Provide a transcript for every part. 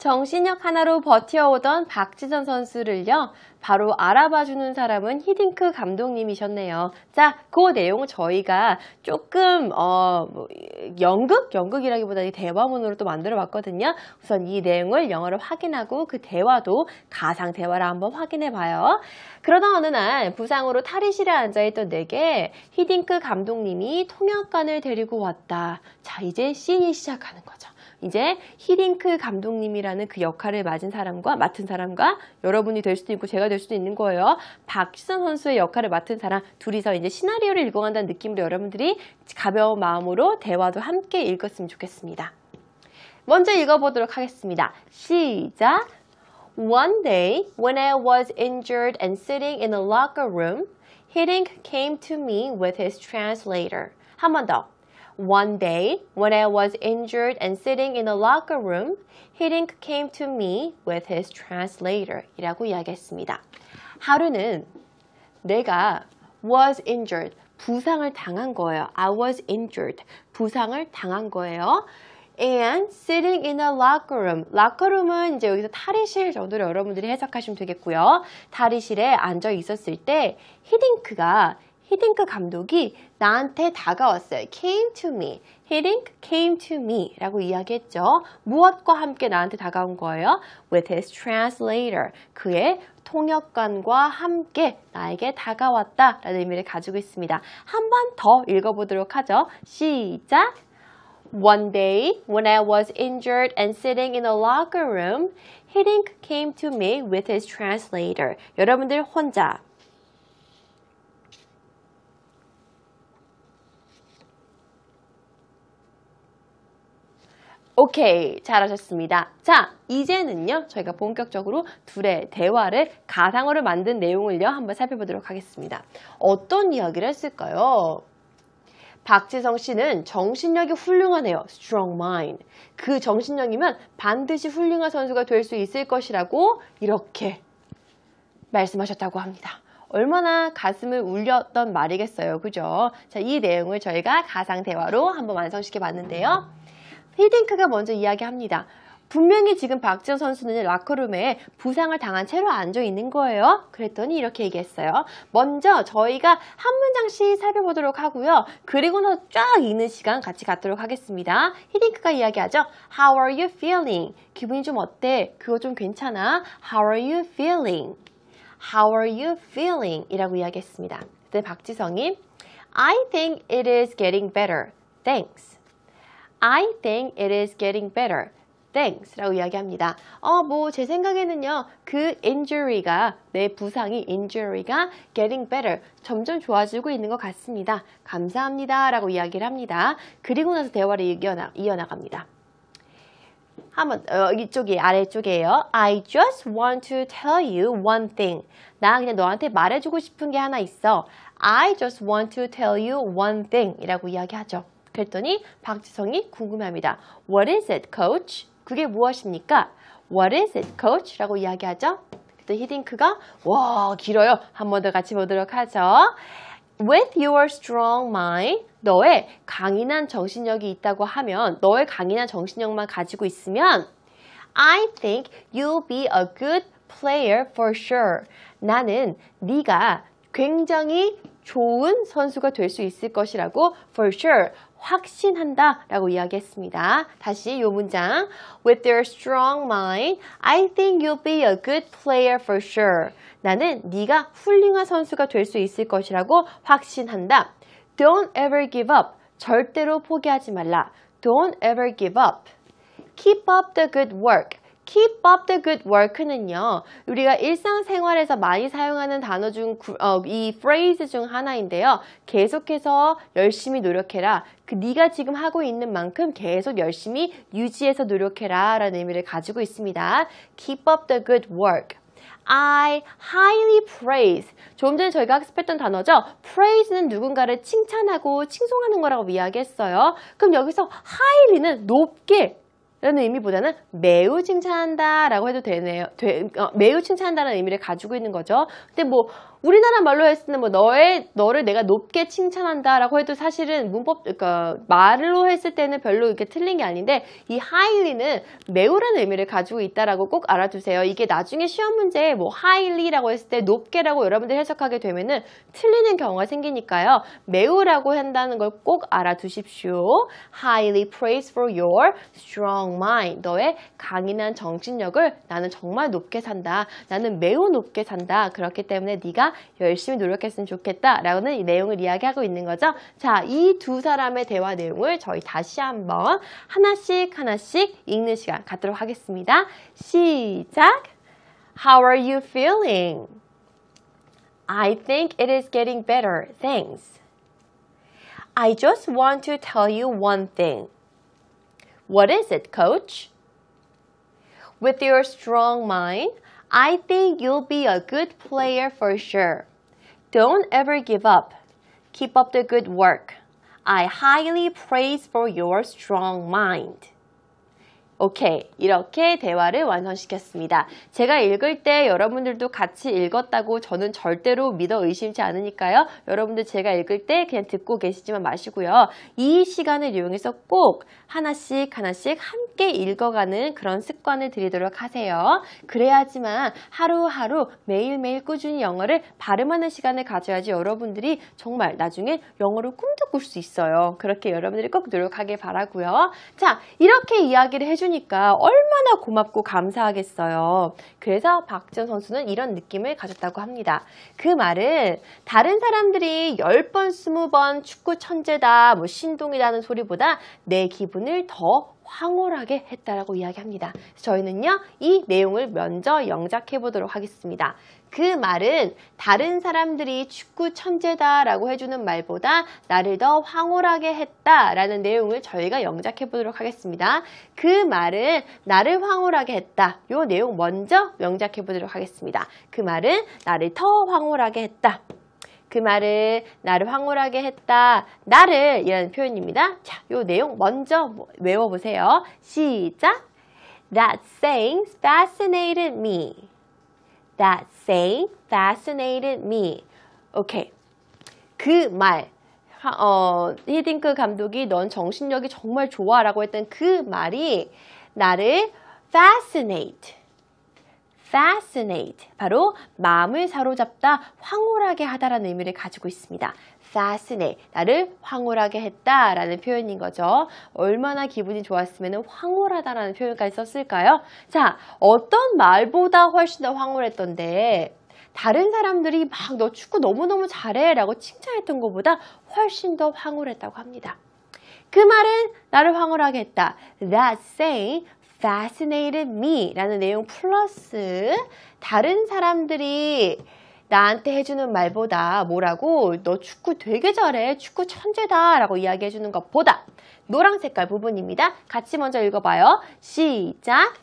정신력 하나로 버텨오던 박지선 선수를요, 바로 알아봐주는 사람은 히딩크 감독님이셨네요. 자, 그 내용 저희가 조금 연극이라기보다 대화문으로 또 만들어봤거든요. 우선 이 내용을 영어로 확인하고 그 대화도 가상 대화를 한번 확인해봐요. 그러던 어느 날 부상으로 탈의실에 앉아있던 내게 히딩크 감독님이 통역관을 데리고 왔다. 자, 이제 씬이 시작하는 거죠. 이제 히딩크 감독님이라는 그 역할을 맡은 사람과 여러분이 될 수도 있고 제가 될 수도 있는 거예요. 박지선 선수의 역할을 맡은 사람 둘이서 이제 시나리오를 읽어간다는 느낌으로 여러분들이 가벼운 마음으로 대화도 함께 읽었으면 좋겠습니다. 먼저 읽어보도록 하겠습니다. 시작! One day, when I was injured and sitting in the locker room, Hiddink came to me with his translator. 한 번 더. One day, when I was injured and sitting in the locker room, Hiddink came to me with his translator. 이라고 이야기했습니다. 하루는 내가 was injured, 부상을 당한 거예요. I was injured, 부상을 당한 거예요. And sitting in a locker room. 락커룸은 이제 여기서 탈의실 정도로 여러분들이 해석하시면 되겠고요. 탈의실에 앉아 있었을 때 히딩크 감독이 나한테 다가왔어요. Came to me. Hiddink came to me 라고 이야기했죠. 무엇과 함께 나한테 다가온 거예요? With his translator. 그의 통역관과 함께 나에게 다가왔다 라는 의미를 가지고 있습니다. 한 번 더 읽어보도록 하죠. 시작! One day, when I was injured and sitting in a locker room, Hiddink came to me with his translator. 여러분들 혼자. 오케이, 잘하셨습니다. 자, 이제는요, 저희가 본격적으로 둘의 대화를 가상으로 만든 내용을요, 한번 살펴보도록 하겠습니다. 어떤 이야기를 했을까요? 박지성 씨는 정신력이 훌륭하네요. Strong mind. 그 정신력이면 반드시 훌륭한 선수가 될 수 있을 것이라고 이렇게 말씀하셨다고 합니다. 얼마나 가슴을 울렸던 말이겠어요. 그죠? 자, 이 내용을 저희가 가상 대화로 한번 완성시켜 봤는데요. 히딩크가 먼저 이야기합니다. 분명히 지금 박지선 선수는 락커룸에 부상을 당한 채로 앉아 있는 거예요. 그랬더니 이렇게 얘기했어요. 먼저 저희가 한 문장씩 살펴보도록 하고요. 그리고는 쫙 읽는 시간 같이 갖도록 하겠습니다. 히딩크가 이야기하죠. How are you feeling? 기분이 좀 어때? 그거 좀 괜찮아? How are you feeling? How are you feeling? 이라고 이야기했습니다. 그때 박지성이 I think it is getting better. Thanks. I think it is getting better. Thanks 라고 이야기합니다. 제 생각에는요, 그 injury가, 내 부상이 injury가 getting better, 점점 좋아지고 있는 것 같습니다. 감사합니다 라고 이야기를 합니다. 그리고 나서 대화를 이어나갑니다. 한번 이쪽이 아래쪽이에요. I just want to tell you one thing. 나 그냥 너한테 말해주고 싶은 게 하나 있어. I just want to tell you one thing 이라고 이야기하죠. 그랬더니 박지성이 궁금해합니다. What is it, coach? 그게 무엇입니까? What is it, coach? 라고 이야기하죠. 그때 히딩크가 와, 길어요. 한 번 더 같이 보도록 하죠. With your strong mind, 너의 강인한 정신력이 있다고 하면, 너의 강인한 정신력만 가지고 있으면 I think you'll be a good player for sure. 나는 네가 굉장히 좋은 선수가 될 수 있을 것이라고 for sure, 확신한다 라고 이야기했습니다. 다시 이 문장. With your strong mind, I think you'll be a good player for sure. 나는 네가 훌륭한 선수가 될 수 있을 것이라고 확신한다. Don't ever give up. 절대로 포기하지 말라. Don't ever give up. Keep up the good work. Keep up the good work는요, 우리가 일상생활에서 많이 사용하는 단어 중, 이 phrase 중 하나인데요. 계속해서 열심히 노력해라. 네가 지금 하고 있는 만큼 계속 열심히 유지해서 노력해라 라는 의미를 가지고 있습니다. Keep up the good work. I highly praise. 조금 전에 저희가 학습했던 단어죠. praise는 누군가를 칭찬하고 칭송하는 거라고 이야기했어요. 그럼 여기서 highly는 높게 라는 의미보다는 매우 칭찬한다 라고 해도 되네요. 매우 칭찬한다는 의미를 가지고 있는 거죠. 근데 우리나라 말로 했을 때는 뭐 너를 내가 높게 칭찬한다라고 해도 사실은 그러니까 말로 했을 때는 별로 이렇게 틀린 게 아닌데 이 highly는 매우라는 의미를 가지고 있다라고 꼭 알아두세요. 이게 나중에 시험 문제에 뭐 highly라고 했을 때 높게라고 여러분들 해석하게 되면은 틀리는 경우가 생기니까요. 매우라고 한다는 걸 꼭 알아두십시오. Highly praised for your strong mind. 너의 강인한 정신력을 나는 정말 높게 산다. 나는 매우 높게 산다. 그렇기 때문에 네가 열심히 노력했으면 좋겠다 라는 이 내용을 이야기하고 있는 거죠. 자, 이 두 사람의 대화 내용을 저희 다시 한번 하나씩 읽는 시간 갖도록 하겠습니다. 시작! How are you feeling? I think it is getting better, thanks. I just want to tell you one thing. What is it, coach? With your strong mind, I think you'll be a good player for sure. Don't ever give up. Keep up the good work. I highly praise for your strong mind. 오케이. 이렇게 대화를 완성시켰습니다. 제가 읽을 때 여러분들도 같이 읽었다고 저는 절대로 믿어 의심치 않으니까요. 여러분들 제가 읽을 때 그냥 듣고 계시지만 마시고요. 이 시간을 이용해서 꼭 하나씩 함께 읽어가는 그런 습관을 들이도록 하세요. 그래야지만 하루하루 매일매일 꾸준히 영어를 발음하는 시간을 가져야지 여러분들이 정말 나중에 영어로 꿈도 꿀 수 있어요. 그렇게 여러분들이 꼭 노력하길 바라고요. 자, 이렇게 이야기를 해주니까 얼마나 고맙고 감사하겠어요. 그래서 박지원 선수는 이런 느낌을 가졌다고 합니다. 그 말은 다른 사람들이 10번, 20번 축구 천재다, 뭐 신동이라는 소리보다 내 기분을 더 황홀하게 했다라고 이야기합니다. 저희는요, 이 내용을 먼저 영작해 보도록 하겠습니다. 그 말은 다른 사람들이 축구 천재다라고 해주는 말보다 나를 더 황홀하게 했다라는 내용을 저희가 영작해 보도록 하겠습니다. 그 말은 나를 황홀하게 했다. 이 내용 먼저 영작해 보도록 하겠습니다. 그 말은 나를 더 황홀하게 했다. 그 말을 나를 황홀하게 했다. 나를 이라는 표현입니다. 자, 이 내용 먼저 외워보세요. 시작! That saying fascinated me. That saying fascinated me. 오케이. 그 말. 히딩크 감독이 넌 정신력이 정말 좋아 라고 했던 그 말이 나를 fascinate. 바로 마음을 사로잡다, 황홀하게 하다라는 의미를 가지고 있습니다. fascinate, 나를 황홀하게 했다라는 표현인 거죠. 얼마나 기분이 좋았으면 황홀하다라는 표현까지 썼을까요? 자, 어떤 말보다 훨씬 더 황홀했던데 다른 사람들이 막 너 축구 너무너무 잘해 라고 칭찬했던 것보다 훨씬 더 황홀했다고 합니다. 그 말은 나를 황홀하게 했다. That saying fascinated me 라는 내용 플러스 다른 사람들이 나한테 해주는 말보다 뭐라고 너 축구 되게 잘해 축구 천재다 라고 이야기해주는 것보다 노란 색깔 부분입니다. 같이 먼저 읽어봐요. 시작!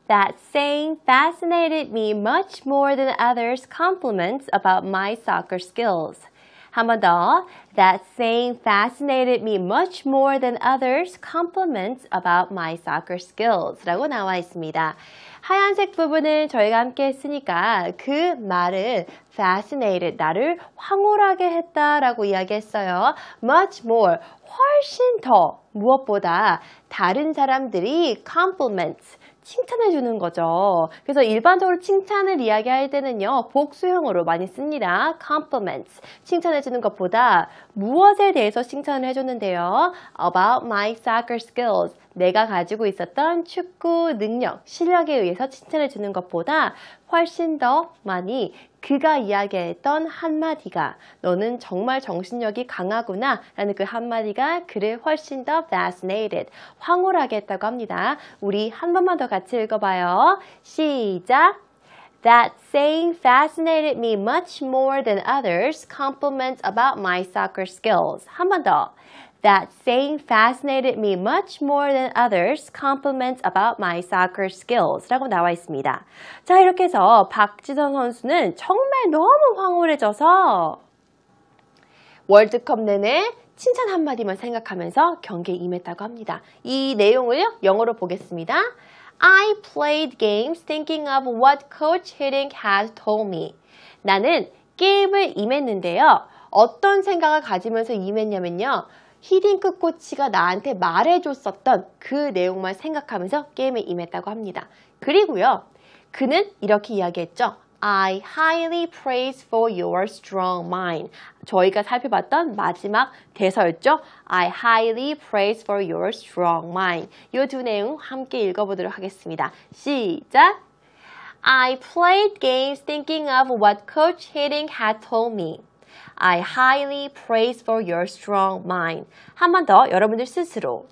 That saying fascinated me much more than others' compliments about my soccer skills. 한 번 더. That saying fascinated me much more than others' compliments about my soccer skills. 라고 나와 있습니다. 하얀색 부분을 저희가 함께 했으니까 그 말은 fascinated, 나를 황홀하게 했다라고 이야기했어요. much more, 훨씬 더, 무엇보다 다른 사람들이 compliments, 칭찬해 주는 거죠. 그래서 일반적으로 칭찬을 이야기할 때는요, 복수형으로 많이 씁니다. compliments, 칭찬해 주는 것보다 무엇에 대해서 칭찬을 해줬는데요. about my soccer skills, 내가 가지고 있었던 축구 능력, 실력에 의해서 칭찬해 주는 것보다 훨씬 더 많이 그가 이야기했던 한마디가 너는 정말 정신력이 강하구나 라는 그 한마디가 그를 훨씬 더 fascinated, 황홀하게 했다고 합니다. 우리 한 번만 더 같이 읽어봐요. 시작! That saying fascinated me much more than others' compliments about my soccer skills. 한 번 더. That saying fascinated me much more than others' compliments about my soccer skills 라고 나와 있습니다. 자, 이렇게 해서 박지선 선수는 정말 너무 황홀해져서 월드컵 내내 칭찬 한마디만 생각하면서 경기에 임했다고 합니다. 이 내용을 영어로 보겠습니다. I played games thinking of what Coach Hiddink had told me. 나는 게임을 임했는데요. 어떤 생각을 가지면서 임했냐면요. 히딩크 코치가 나한테 말해줬었던 그 내용만 생각하면서 게임에 임했다고 합니다. 그리고요. 그는 이렇게 이야기했죠. I highly praise for your strong mind. 저희가 살펴봤던 마지막 대사였죠. I highly praise for your strong mind. 이 두 내용 함께 읽어보도록 하겠습니다. 시작! I played games thinking of what Coach Hiddink had told me. I highly praise for your strong mind. 한 번 더 여러분들 스스로.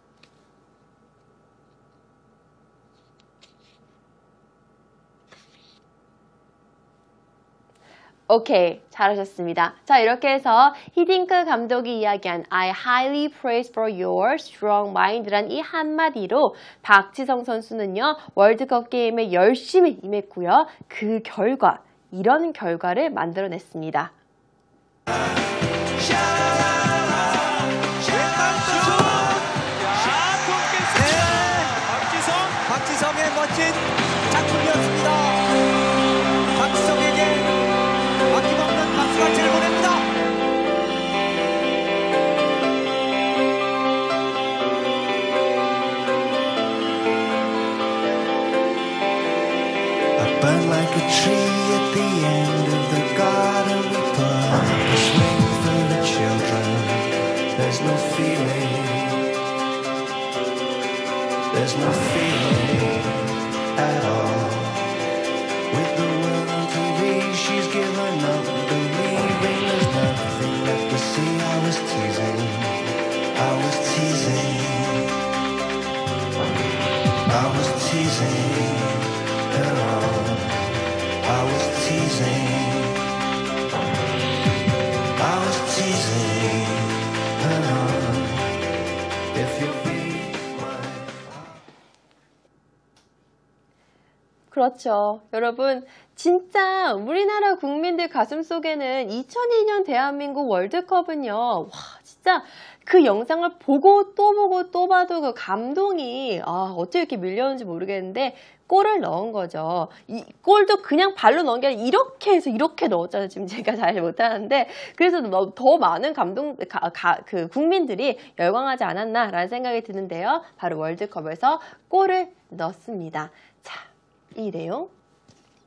오케이, 잘하셨습니다. 자, 이렇게 해서 히딩크 감독이 이야기한 I highly praise for your strong mind란 이 한마디로 박지성 선수는요, 월드컵 게임에 열심히 임했고요. 그 결과, 이런 결과를 만들어냈습니다. 박지성의 멋진 작품이었습니다. 박지성에게 아낌없는 박수같이를 보냅니다. I burn like a tree at the end of the garden. We put up a swing for the children. There's no feeling. There's no feeling at all. With the world on TV, she's given up believing there's nothing left to see. I was teasing, I was teasing, I was teasing her on. I was teasing, I was teasing her on. If you'll be 그렇죠. 여러분, 진짜 우리나라 국민들 가슴속에는 2002년 대한민국 월드컵은요. 와, 진짜 그 영상을 보고 또 봐도 그 감동이 어떻게 이렇게 밀려오는지 모르겠는데 골을 넣은 거죠. 이 골도 그냥 발로 넣은 게 아니라 이렇게 해서 이렇게 넣었잖아요. 지금 제가 잘 못하는데 그래서 더 많은 그 국민들이 열광하지 않았나라는 생각이 드는데요. 바로 월드컵에서 골을 넣습니다. 자, 이 내용.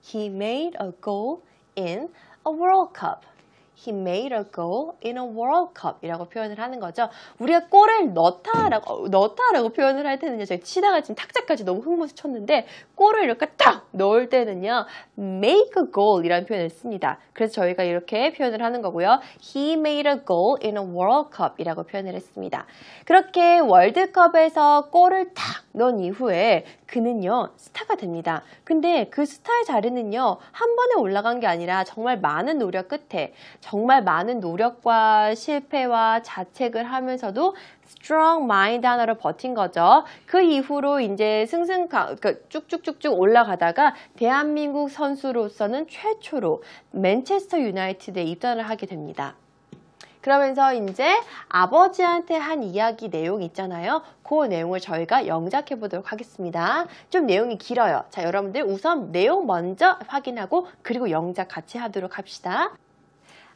He made a goal in a World Cup. He made a goal in a World Cup 이라고 표현을 하는 거죠. 우리가 골을 넣다라고 표현을 할 때는요. 제가 치다가 지금 탁자까지 너무 흥분해서 쳤는데 골을 이렇게 딱 넣을 때는요. make a goal 이라는 표현을 씁니다. 그래서 저희가 이렇게 표현을 하는 거고요. He made a goal in a World Cup 이라고 표현을 했습니다. 그렇게 월드컵에서 골을 탁 넣은 이후에 그는요. 스타가 됩니다. 근데 그 스타의 자리는요. 한 번에 올라간 게 아니라 정말 많은 노력 끝에 정말 많은 노력과 실패와 자책을 하면서도 strong mind 하나로 버틴 거죠. 그 이후로 이제 쭉쭉쭉쭉 올라가다가 대한민국 선수로서는 최초로 맨체스터 유나이티드에 입단을 하게 됩니다. 그러면서 이제 아버지한테 한 이야기 내용 있잖아요. 그 내용을 저희가 영작해 보도록 하겠습니다. 좀 내용이 길어요. 자, 여러분들 우선 내용 먼저 확인하고 그리고 영작 같이 하도록 합시다.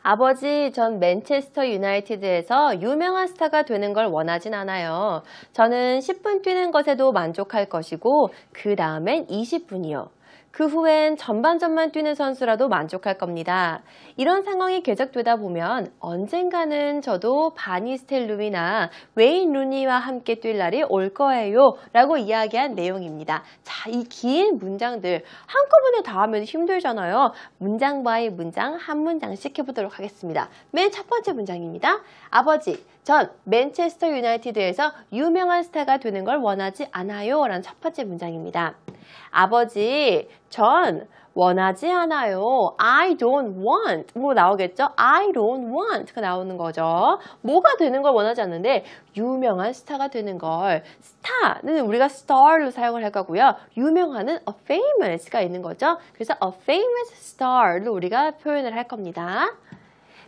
아버지, 전 맨체스터 유나이티드에서 유명한 스타가 되는 걸 원하진 않아요. 저는 10분 뛰는 것에도 만족할 것이고 그 다음엔 20분이요. 그 후엔 전반전만 뛰는 선수라도 만족할 겁니다. 이런 상황이 계속되다 보면 언젠가는 저도 바니 스텔룸이나 웨인 루니와 함께 뛸 날이 올 거예요 라고 이야기한 내용입니다. 자, 이 긴 문장들 한꺼번에 다 하면 힘들잖아요. 문장 바이 문장 한 문장씩 해보도록 하겠습니다. 맨 첫 번째 문장입니다. 아버지, 전 맨체스터 유나이티드에서 유명한 스타가 되는 걸 원하지 않아요 라는 첫 번째 문장입니다. 아버지, 전 원하지 않아요. I don't want. 뭐 나오겠죠? I don't want. 가 나오는 거죠. 뭐가 되는 걸 원하지 않는데 유명한 스타가 되는 걸. 스타는 우리가 star로 사용을 할 거고요. 유명한은 a famous가 있는 거죠. 그래서 a famous star로 우리가 표현을 할 겁니다.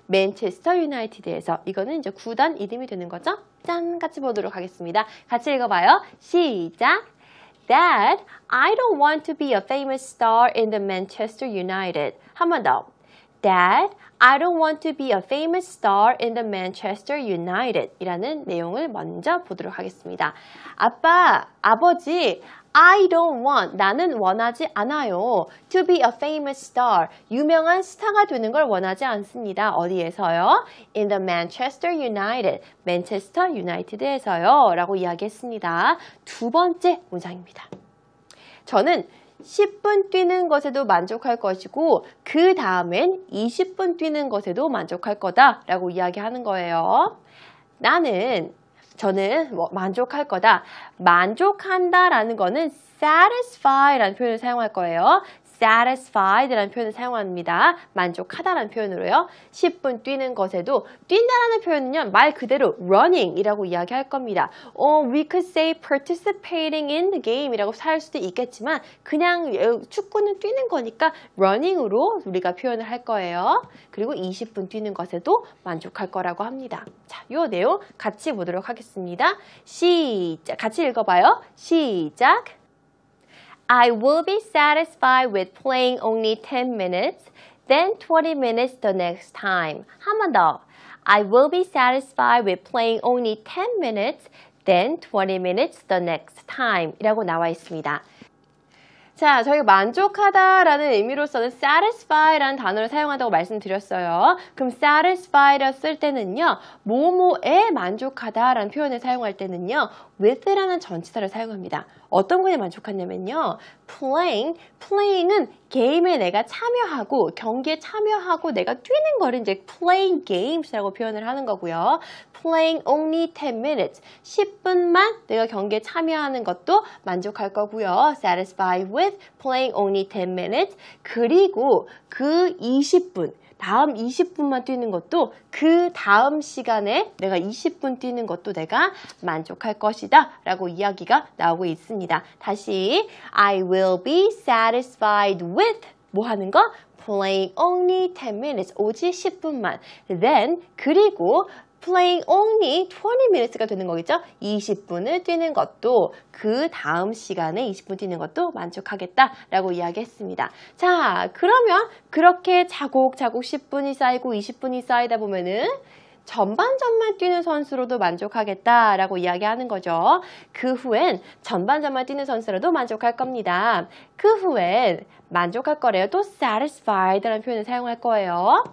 맨체스터 유나이티드에서 이거는 이제 구단 이름이 되는 거죠. 짠! 같이 보도록 하겠습니다. 같이 읽어봐요. 시작! Dad, I don't want to be a famous star in the Manchester United. 한 번 더. Dad, I don't want to be a famous star in the Manchester United 이라는 내용을 먼저 보도록 하겠습니다. 아빠, 아버지, I don't want, 나는 원하지 않아요. To be a famous star, 유명한 스타가 되는 걸 원하지 않습니다. 어디에서요? In the Manchester United, 맨체스터 유나이티드에서요. 라고 이야기했습니다. 두 번째 문장입니다. 저는 10분 뛰는 것에도 만족할 것이고 그 다음엔 20분 뛰는 것에도 만족할 거다 라고 이야기하는 거예요. 저는 만족할 거다. 만족한다 라는 거는 satisfy 라는 표현을 사용할 거예요. satisfied 라는 표현을 사용합니다. 만족하다 라는 표현으로요. 10분 뛰는 것에도 뛴다라는 표현은요. 말 그대로 running 이라고 이야기할 겁니다. We could say participating in the game 이라고 할 수도 있겠지만 그냥 축구는 뛰는 거니까 running으로 우리가 표현을 할 거예요. 그리고 20분 뛰는 것에도 만족할 거라고 합니다. 자, 이 내용 같이 보도록 하겠습니다. 시작! 같이 읽어봐요. 시작! I will be satisfied with playing only 10 minutes, then 20 minutes the next time. 한 번 더. I will be satisfied with playing only 10 minutes, then 20 minutes the next time. 이라고 나와 있습니다. 자, 저희가 만족하다라는 의미로서는 satisfy라는 단어를 사용한다고 말씀드렸어요. 그럼 satisfy를 쓸 때는요, 뭐뭐에 만족하다라는 표현을 사용할 때는요, with라는 전치사를 사용합니다. 어떤 거에 만족하냐면요, playing은 게임에 내가 참여하고 경기에 참여하고 내가 뛰는 거를 이제 playing games라고 표현을 하는 거고요. playing only 10 minutes 10분만 내가 경기에 참여하는 것도 만족할 거고요. satisfied with playing only 10 minutes 그리고 그 20분 다음 20분만 뛰는 것도 그 다음 시간에 내가 20분 뛰는 것도 내가 만족할 것이다 라고 이야기가 나오고 있습니다. 다시 I will be satisfied with 뭐 하는 거? playing only 10 minutes 오직 10분만 then 그리고 playing only 20 minutes가 되는 거겠죠? 20분을 뛰는 것도 그 다음 시간에 20분 뛰는 것도 만족하겠다라고 이야기했습니다. 자, 그러면 그렇게 차곡차곡 10분이 쌓이고 20분이 쌓이다 보면은 전반전만 뛰는 선수로도 만족하겠다라고 이야기하는 거죠. 그 후엔 전반전만 뛰는 선수로도 만족할 겁니다. 그 후엔 만족할 거래요. 또 satisfied라는 표현을 사용할 거예요.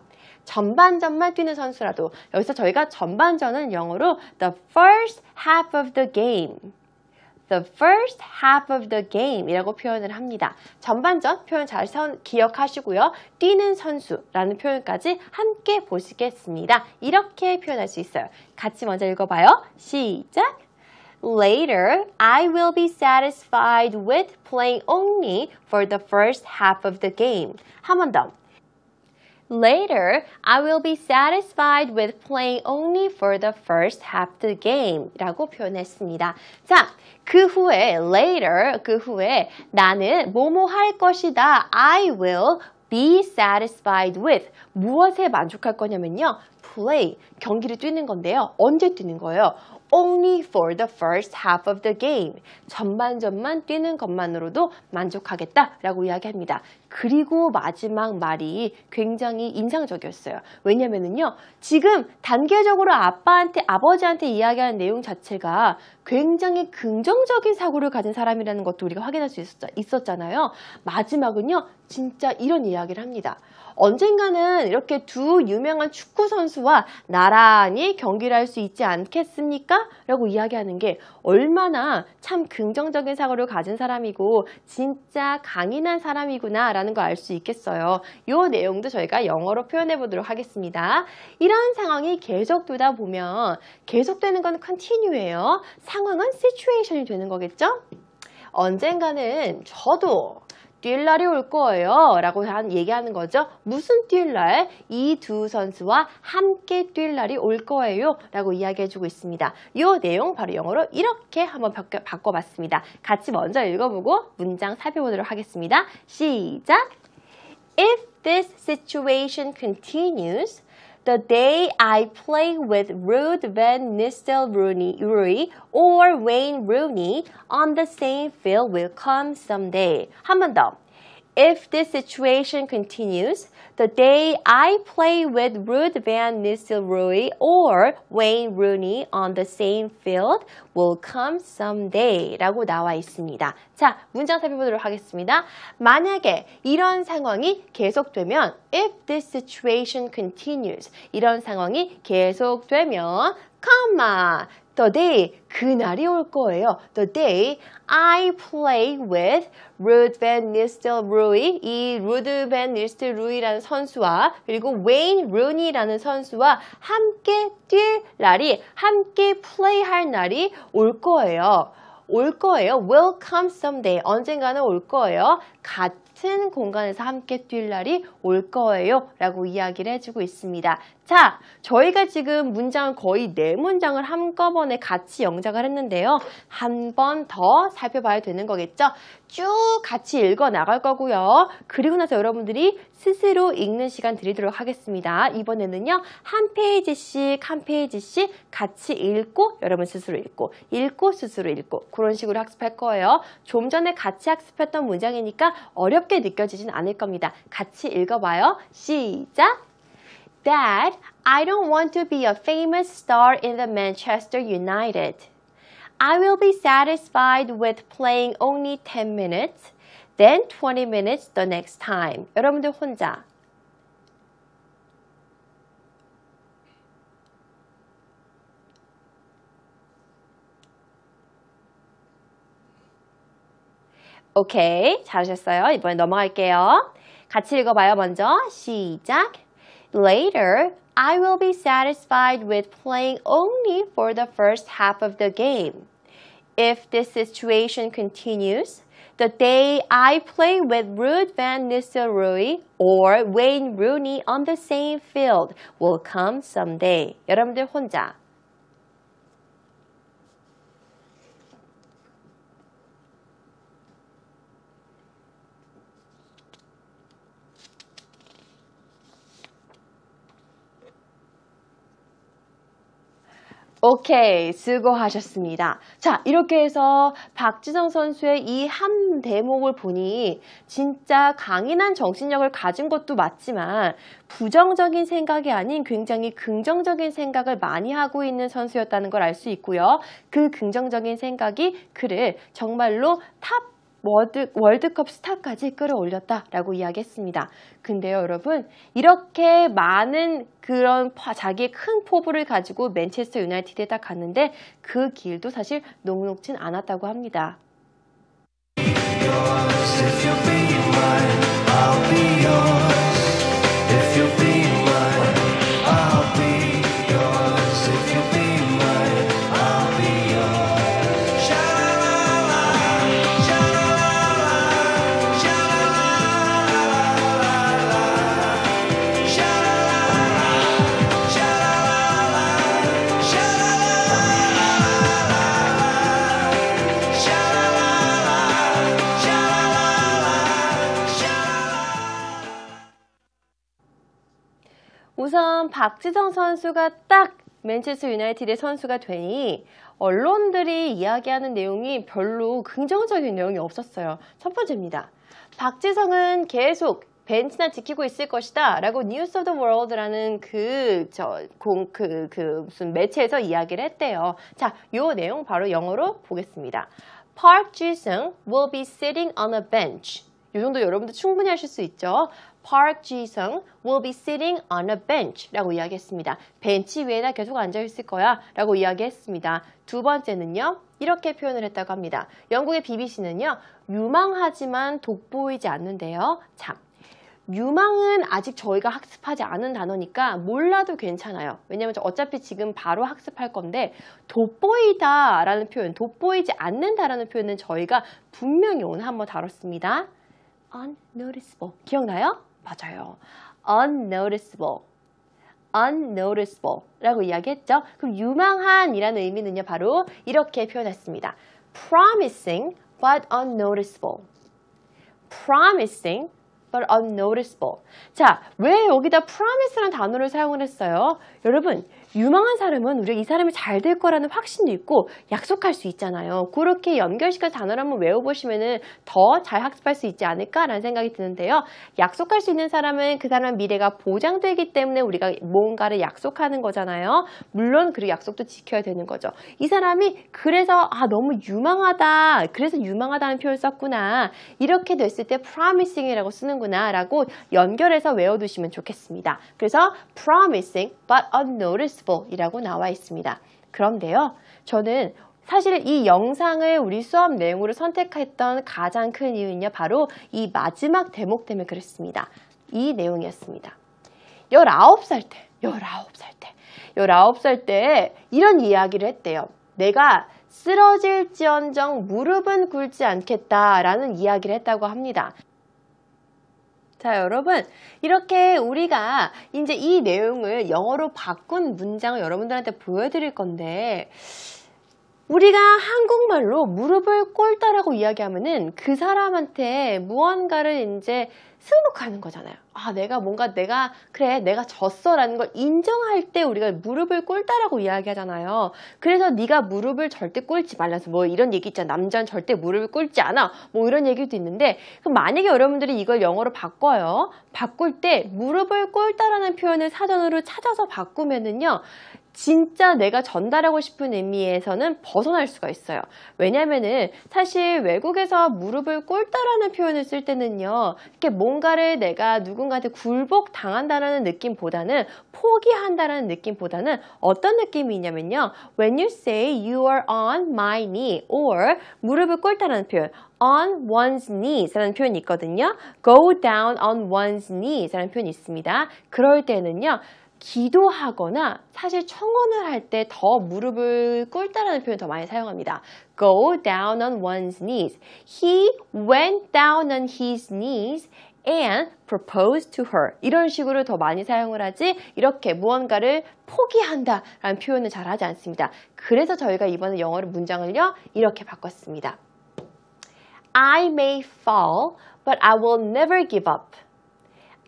전반전만 뛰는 선수라도 여기서 저희가 전반전은 영어로 the first half of the game the first half of the game 이라고 표현을 합니다. 전반전 표현 잘 기억하시고요. 뛰는 선수라는 표현까지 함께 보시겠습니다. 이렇게 표현할 수 있어요. 같이 먼저 읽어봐요. 시작! Later, I will be satisfied with playing only for the first half of the game. 한 번 더. Later, I will be satisfied with playing only for the first half of the game 라고 표현했습니다. 자, 그 후에 later, 그 후에 나는 뭐뭐 할 것이다. I will be satisfied with 무엇에 만족할 거냐면요. play, 경기를 뛰는 건데요. 언제 뛰는 거예요? Only for the first half of the game. 전반전만 뛰는 것만으로도 만족하겠다라고 이야기합니다. 그리고 마지막 말이 굉장히 인상적이었어요. 왜냐면은요, 지금 단계적으로 아버지한테 이야기하는 내용 자체가 굉장히 긍정적인 사고를 가진 사람이라는 것도 우리가 확인할 수 있었잖아요. 마지막은요, 진짜 이런 이야기를 합니다. 언젠가는 이렇게 두 유명한 축구 선수와 나란히 경기를 할 수 있지 않겠습니까? 라고 이야기하는 게 얼마나 참 긍정적인 사고를 가진 사람이고 진짜 강인한 사람이구나 라는 걸 알 수 있겠어요. 이 내용도 저희가 영어로 표현해 보도록 하겠습니다. 이런 상황이 계속되다 보면 계속되는 건 continue예요. 상황은 situation이 되는 거겠죠? 언젠가는 저도 뛸 날이 올 거예요 라고 얘기하는 거죠. 무슨 뛸 날? 이 두 선수와 함께 뛸 날이 올 거예요 라고 이야기해주고 있습니다. 이 내용 바로 영어로 이렇게 한번 바꿔봤습니다. 같이 먼저 읽어보고 문장 살펴보도록 하겠습니다. 시작! If this situation continues, the day I play with Ruud van Nistelrooy or Wayne Rooney on the same field will come someday. 한 번 더. If this situation continues, the day I play with Ruud van Nistelrooy or Wayne Rooney on the same field will come someday 라고 나와 있습니다. 자, 문장 살펴보도록 하겠습니다. 만약에 이런 상황이 계속되면 if this situation continues 이런 상황이 계속되면 comma the day 그날이 올 거예요. The day I play with Ruud van Nistelrooy 이 루드 밴 니스텔루이라는 선수와 그리고 웨인 루니라는 선수와 함께 뛸 날이 함께 플레이할 날이 올 거예요. 올 거예요. Will come someday. 언젠가는 올 거예요. 같은 공간에서 함께 뛸 날이 올 거예요. 라고 이야기를 해주고 있습니다. 자, 저희가 지금 문장을 거의 4문장을 한꺼번에 같이 영작을 했는데요. 한 번 더 살펴봐야 되는 거겠죠? 쭉 같이 읽어 나갈 거고요. 그리고 나서 여러분들이 스스로 읽는 시간 드리도록 하겠습니다. 이번에는요. 한 페이지씩 같이 읽고 여러분 스스로 읽고 스스로 읽고 그런 식으로 학습할 거예요. 좀 전에 같이 학습했던 문장이니까 어렵게 느껴지진 않을 겁니다. 같이 읽어봐요. 시작! Dad, I don't want to be a famous star in the Manchester United. I will be satisfied with playing only 10 minutes, then 20 minutes the next time. 여러분들 혼자. 오케이, 잘하셨어요. 이번에 넘어갈게요. 같이 읽어봐요, 먼저. 시작. Later, I will be satisfied with playing only for the first half of the game. If this situation continues, the day I play with Ruud van Nistelrooy or Wayne Rooney on the same field will come someday. 여러분들 혼자. 오케이, 수고하셨습니다. 자, 이렇게 해서 박지성 선수의 이 한 대목을 보니 진짜 강인한 정신력을 가진 것도 맞지만 부정적인 생각이 아닌 굉장히 긍정적인 생각을 많이 하고 있는 선수였다는 걸 알 수 있고요. 그 긍정적인 생각이 그를 정말로 탑 월드컵 스타까지 끌어올렸다라고 이야기했습니다. 근데요, 여러분, 이렇게 많은 그런 자기의 큰 포부를 가지고 맨체스터 유나이티드에 딱 갔는데 그 길도 사실 녹록진 않았다고 합니다. 우선 박지성 선수가 딱 맨체스터 유나이티드의 선수가 되니 언론들이 이야기하는 내용이 별로 긍정적인 내용이 없었어요. 첫 번째입니다. 박지성은 계속 벤치나 지키고 있을 것이다 라고 뉴스 오브 더 월드라는 무슨 매체에서 이야기를 했대요. 자, 요 내용 바로 영어로 보겠습니다. Park Ji-sung will be sitting on a bench. 이 정도 여러분도 충분히 하실 수 있죠. Park Ji-sung will be sitting on a bench 라고 이야기했습니다. 벤치 위에다 계속 앉아있을 거야 라고 이야기했습니다. 두 번째는요. 이렇게 표현을 했다고 합니다. 영국의 BBC는요. 유망하지만 돋보이지 않는데요. 참, 유망은 아직 저희가 학습하지 않은 단어니까 몰라도 괜찮아요. 왜냐면 어차피 지금 바로 학습할 건데 돋보이다 라는 표현, 돋보이지 않는다라는 표현은 저희가 분명히 오늘 한번 다뤘습니다. unnoticeable. 기억나요? 맞아요. unnoticeable. unnoticeable 라고 이야기했죠. 그럼 유망한 이라는 의미는요. 바로 이렇게 표현했습니다. promising but unnoticeable. promising but unnoticeable. 자, 왜 여기다 promise라는 단어를 사용을 했어요? 여러분, 유망한 사람은 우리가 이 사람이 잘 될 거라는 확신도 있고 약속할 수 있잖아요. 그렇게 연결시켜서 단어를 한번 외워보시면 더 잘 학습할 수 있지 않을까라는 생각이 드는데요. 약속할 수 있는 사람은 그 사람의 미래가 보장되기 때문에 우리가 뭔가를 약속하는 거잖아요. 물론 그 약속도 지켜야 되는 거죠. 이 사람이 그래서 너무 유망하다. 그래서 유망하다는 표현을 썼구나. 이렇게 됐을 때 promising이라고 쓰는구나 라고 연결해서 외워두시면 좋겠습니다. 그래서 promising but unnoticeable 이라고 나와 있습니다. 그런데요, 저는 사실 이 영상을 우리 수업 내용으로 선택했던 가장 큰 이유는요, 바로 이 마지막 대목 때문에 그랬습니다. 이 내용이었습니다. 19살 때 이런 이야기를 했대요. 내가 쓰러질지언정 무릎은 꿇지 않겠다라는 이야기를 했다고 합니다. 자, 여러분, 이렇게 우리가 이제 이 내용을 영어로 바꾼 문장을 여러분들한테 보여드릴 건데, 우리가 한국말로 무릎을 꿇다라고 이야기하면은 그 사람한테 무언가를 이제 승복하는 거잖아요. 내가 졌어라는 걸 인정할 때 우리가 무릎을 꿇다라고 이야기하잖아요. 그래서 네가 무릎을 절대 꿇지 말라서 뭐 이런 얘기 있잖아. 남자는 절대 무릎을 꿇지 않아. 뭐 이런 얘기도 있는데, 그럼 만약에 여러분들이 이걸 영어로 바꿔요. 바꿀 때 무릎을 꿇다라는 표현을 사전으로 찾아서 바꾸면은요, 진짜 내가 전달하고 싶은 의미에서는 벗어날 수가 있어요. 왜냐면은 사실 외국에서 무릎을 꿇다라는 표현을 쓸 때는요, 이렇게 뭔가를 내가 누군가한테 굴복 당한다라는 느낌보다는, 포기한다라는 느낌보다는 어떤 느낌이 있냐면요, when you say you are on my knee or 무릎을 꿇다라는 표현, on one's knees 라는 표현이 있거든요. go down on one's knees 라는 표현이 있습니다. 그럴 때는요, 기도하거나 사실 청혼을 할 때 더 무릎을 꿇다라는 표현 더 많이 사용합니다. Go down on one's knees. He went down on his knees and proposed to her. 이런 식으로 더 많이 사용을 하지, 이렇게 무언가를 포기한다 라는 표현을 잘 하지 않습니다. 그래서 저희가 이번에 영어로 문장을요, 이렇게 바꿨습니다. I may fall, but I will never give up.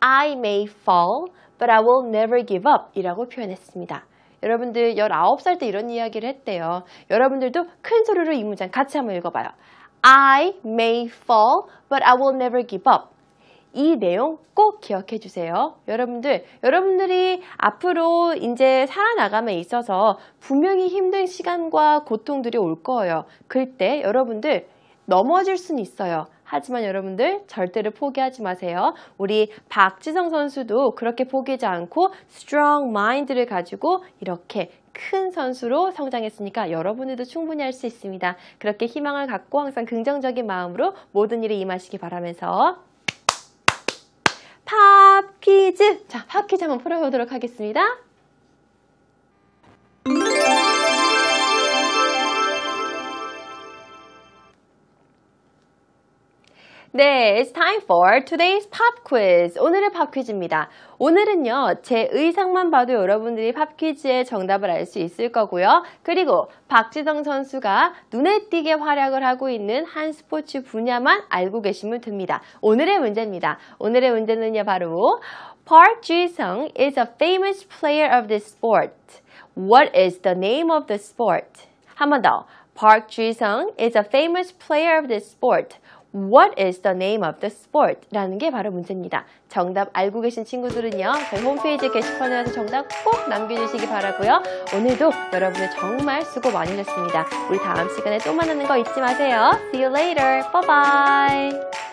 I may fall, but I will never give up 이라고 표현했습니다. 여러분들 19살 때 이런 이야기를 했대요. 여러분들도 큰 소리로 이 문장 같이 한번 읽어봐요. I may fall, but I will never give up. 이 내용 꼭 기억해 주세요. 여러분들이 앞으로 이제 살아나감에 있어서 분명히 힘든 시간과 고통들이 올 거예요. 그때 여러분들 넘어질 수는 있어요. 하지만 여러분들 절대로 포기하지 마세요. 우리 박지성 선수도 그렇게 포기하지 않고 strong mind를 가지고 이렇게 큰 선수로 성장했으니까 여러분들도 충분히 할 수 있습니다. 그렇게 희망을 갖고 항상 긍정적인 마음으로 모든 일에 임하시기 바라면서 팝 퀴즈! 자, 팝 퀴즈 한번 풀어보도록 하겠습니다. 네, it's time for today's pop quiz. 오늘의 팝 퀴즈입니다. 오늘은요, 제 의상만 봐도 여러분들이 팝 퀴즈의 정답을 알 수 있을 거고요. 그리고 박지성 선수가 눈에 띄게 활약을 하고 있는 한 스포츠 분야만 알고 계시면 됩니다. 오늘의 문제입니다. 오늘의 문제는요, 바로 Park Ji-sung is a famous player of this sport. What is the name of the sport? 한 번 더. Park Ji-sung is a famous player of this sport. What is the name of the sport? 라는 게 바로 문제입니다. 정답 알고 계신 친구들은요, 저희 홈페이지 게시판에 와서 정답 꼭 남겨주시기 바라고요. 오늘도 여러분들 정말 수고 많으셨습니다. 우리 다음 시간에 또 만나는 거 잊지 마세요. See you later. Bye bye.